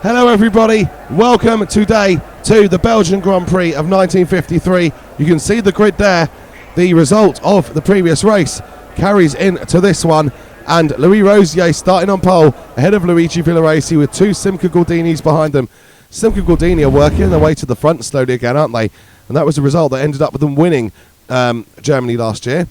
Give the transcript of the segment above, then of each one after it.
Hello everybody, welcome today to the Belgian Grand Prix of 1953. You can see the grid there. The result of the previous race carries into this one, and Louis Rosier starting on pole ahead of Luigi Villoresi with two simcagordinis behind them. Simcagordini are working their way to the front slowly again, aren't they? And that was the result that ended up with them winning Germany last year.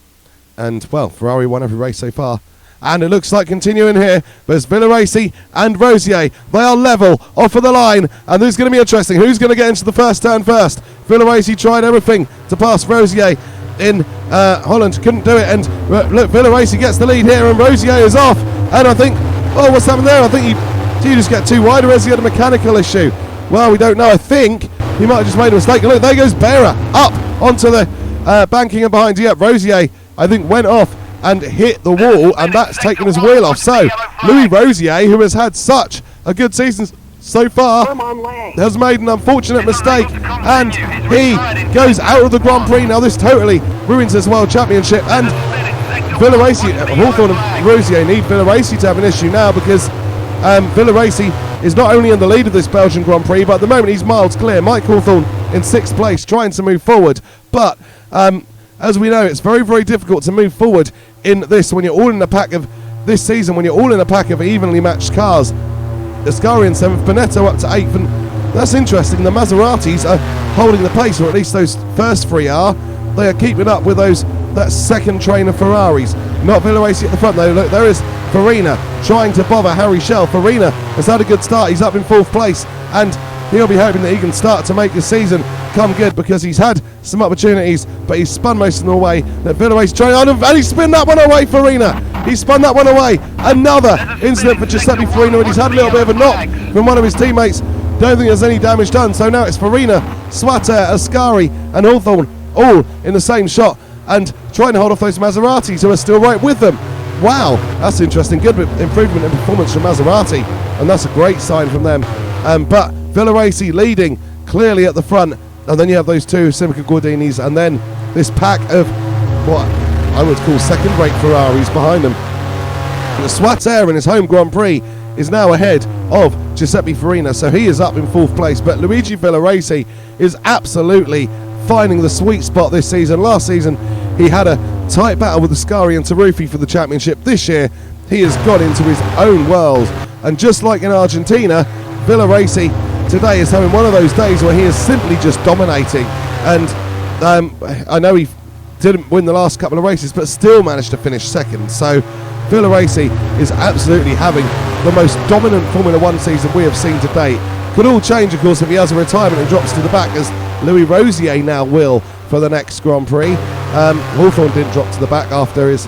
And, well, Ferrari won every race so far. And it looks like continuing here. There's Villoresi and Rosier. They are level off of the line. And this is going to be interesting. Who's going to get into the first turn first? Villoresi tried everything to pass Rosier in Holland. Couldn't do it. And look, Villoresi gets the lead here. And Rosier is off. And I think, oh, what's happened there? I think he just get too wide, or has he had a mechanical issue? Well, we don't know. I think he might have just made a mistake. Look, there goes Bearer up onto the banking and behind. Yep, Rosier, I think, went off and hit the wall, and that's taken his wheel off. So, Louis Rosier, who has had such a good season so far, has made an unfortunate mistake, and he goes out of the Grand Prix. Now, this totally ruins his World Championship, and Villoresi, Hawthorn and Rosier need Villoresi to have an issue now, because Villoresi is not only in the lead of this Belgian Grand Prix, but at the moment he's miles clear. Mike Hawthorn in 6th place, trying to move forward. But as we know, it's very, very difficult to move forward in this when you're all in a pack of this season, when you're all in a pack of evenly matched cars. Ascari in 7th, Bonetto up to 8th, and that's interesting. The Maseratis are holding the pace, or at least those first three are. They are keeping up with that second train of Ferraris. Not Villoresi at the front though. Look, there is Farina trying to bother Harryschell. Farina has had a good start. He's up in 4th place, and he'll be hoping that he can start to make the season come good, because he's had some opportunities, but he's spun most of them away. That Villoresi trying on, and he spun that one away, Farina. He spun that one away. Another incident for Giuseppe Farina, and he's had a little bit of a knock from one of his teammates. Don't think there's any damage done. So now it's Farina, Swatter, Ascari, and Hawthorn all in the same shot, and trying to hold off those Maseratis who are still right with them. Wow, that's interesting. Good improvement in performance from Maserati, and that's a great sign from them. But Villoresi leading clearly at the front, and then you have those two simcagordinis, and then this pack of what I would call second-rate Ferraris behind them. And the Swatter in his home Grand Prix is now ahead of Giuseppe Farina, so he is up in 4th place. But Luigi Villoresi is absolutely finding the sweet spot this season. Last season he had a tight battle with Ascari and Taruffi for the championship. This year he has got into his own world, and just like in Argentina, Villoresi today is having one of those days where he is simply just dominating. And I know he didn't win the last couple of races, but still managed to finish second. So Villoresi is absolutely having the most dominant Formula 1 season we have seen to date. Could all change, of course, if he has a retirement and drops to the back, as Louis Rosier now will for the next Grand Prix. Hawthorn didn't drop to the back after his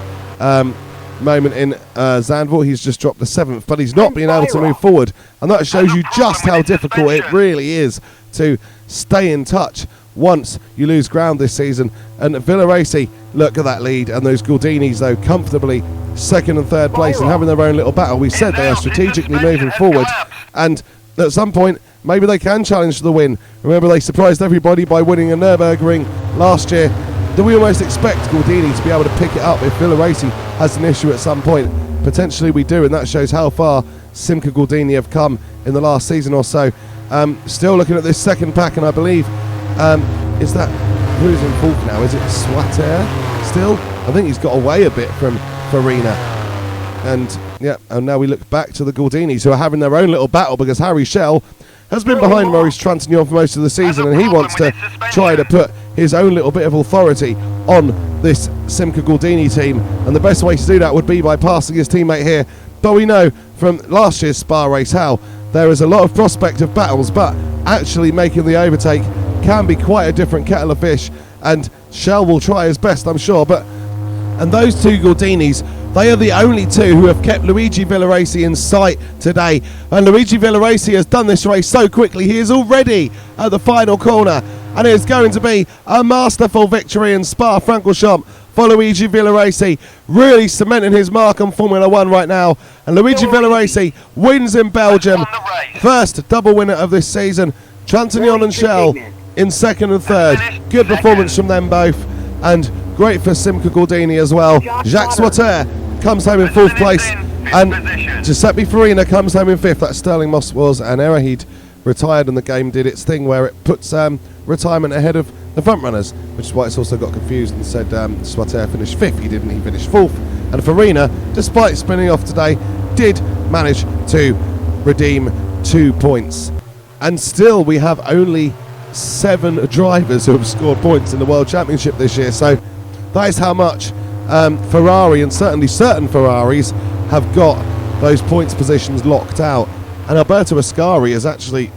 moment in Zandvoort. He's just dropped to 7th, but he's not been able to move forward, and that shows you just how difficult it really is to stay in touch once you lose ground this season. And Villoresi, look at that lead, and those Gordinis though comfortably 2nd and 3rd place and having their own little battle. We said they are strategically moving forward, and at some point maybe they can challenge for the win. Remember, they surprised everybody by winning a Nürburgring last year. Do we almost expect Gordini to be able to pick it up if Villoresi has an issue at some point? Potentially we do, and that shows how far Simcagordini have come in the last season or so. Still looking at this second pack, and I believe is that who's in 4th now? Is it Swatter still? I think he's got away a bit from Farina. And yeah, and now we look back to the Gordinis, who are having their own little battle, because Harryschell has been behind Mauricetrintignant for most of the season, and he wants to try to put his own little bit of authority on this Simcagordini team, and the best way to do that would be by passing his teammate here. But we know from last year's Spa race how there is a lot of prospect of battles, but actually making the overtake can be quite a different kettle of fish, and Shell will try his best, I'm sure. And those two Gordinis, they are the only two who have kept Luigi Villoresi in sight today. And Luigi Villoresi has done this race so quickly. He is already at the final corner, and it is going to be a masterful victory in Spa-Francorchamps for Luigi Villoresi, really cementing his mark on Formula 1 right now. And Luigi Villoresi wins in Belgium, first double winner of this season. Trintignant and Shell in 2nd and 3rd. Good performance from them both, and great for Simcagordini as well. Jacquesswaters comes home in 4th place. And Giuseppe Farina comes home in 5th. That Sterling Moss was an error. He'd retired and the game did its thing where it puts retirement ahead of the front runners, which is why it's also got confused and said Swater finished 5th. He didn't. He finished 4th. And Farina, despite spinning off today, did manage to redeem 2 points. And still we have only 7 drivers who have scored points in the World Championship this year. So that is how much Ferrari, and certainly certain Ferraris, have got those points positions locked out. And Albertoascari is actually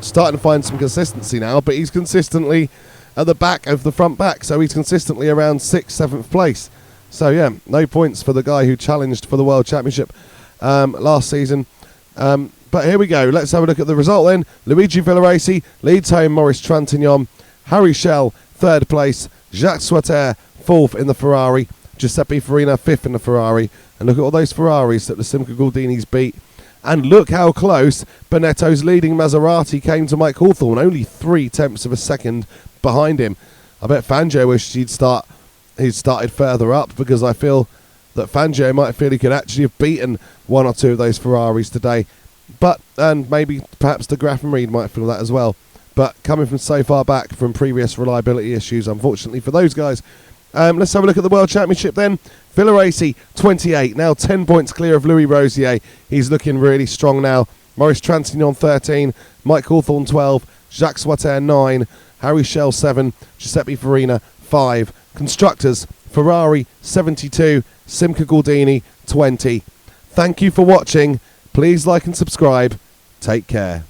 starting to find some consistency now, but he's consistently at the back of the front back, so he's consistently around 6th, 7th place. So yeah, no points for the guy who challenged for the World Championship last season. But here we go, let's have a look at the result then. Luigi Villoresi leads home Mauricetrintignant, harryschell 3rd place, jacquesswaters 4th in the Ferrari, Giuseppe Farina 5th in the Ferrari. And look at all those Ferraris that the simcagordinis beat. And look how close Benetto's leading Maserati came to Mike Hawthorn, only 3/10 of a second behind him. I bet Fangio wished he'd started further up, because I feel that Fangio might feel he could actually have beaten 1 or 2 of those Ferraris today. But, and maybe perhaps de Graaf and Reed might feel that as well. But coming from so far back from previous reliability issues, unfortunately for those guys. Let's have a look at the World Championship then. Villoresi, 28, now 10 points clear of Louis Rosier. He's looking really strong now. Mauricetrintignant 13, Mike Hawthorn 12, jacquesswaters 9, harryschell 7, Giuseppe Farina 5. Constructors, Ferrari 72, simcagordini 20. Thank you for watching. Please like and subscribe. Take care.